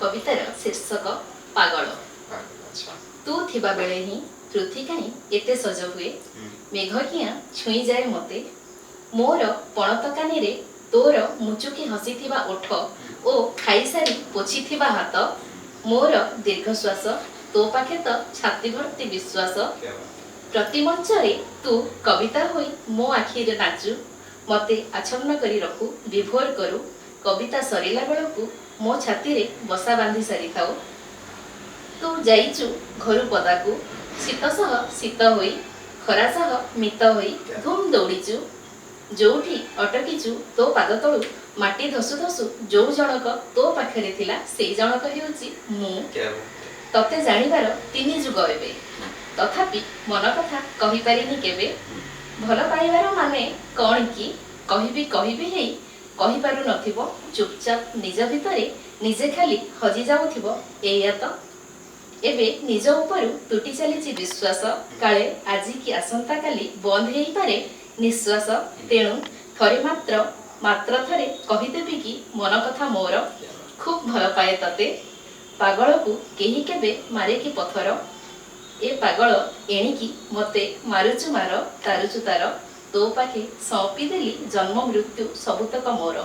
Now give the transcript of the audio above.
कवितार शीर्षक पागल। अच्छा तू थिबा बेले ही पृथ्वी काई एते सज हुए, मेघ किया छुई जाए मते, मोर पणत कानी रे तोर मुचुकी हसीथिबा ओठ ओ खाई सारी पोछिथिबा हाथ, मोर दीर्घश्वास तो पाखे तो छाती भर्ती विश्वास। प्रति मंचरे तू कविता होई मो आखिरे नाचु, मते आच्छन्न करी रखु विभोर करू, कविता सरिला बेलकु मो छाती रे बसा बांधी सारी थाउ। तू जाइचु घरु पदाकु शीत सह शीत होई, खरा सह मित होई धूम दौड़ीचु, जोठी अटकीचु तो पाद तळु माटी धसु धसु जो जनक तो पाखरे थिला सेई जनक हेउची मु। तते जानिबार तीनी जुग एबे, तथापि मन कथा कहि पारिनी केबे। भल पाइबार माने कौन कि कहिबी कहिबी हेई कहि पारु नथिबो, चुपचाप निज भितरे निजे खाली हजि जाउथिबो एया तो। एबे निज उपरु तुटी चलीची विश्वास, काले आजि कि आसंता काली बंद हेई पारे निश्वास। तेणु थरे मात्र थरे कहिदेबी कि मन कथा मोर, खूब भल पाए तते, पागल को केही केबे मारे कि पथर। ए पागल एणिकी मते मारुचु मार तारुचु तार, तो पाखे सौंपी देली जन्म मृत्यु सबुतक मोर।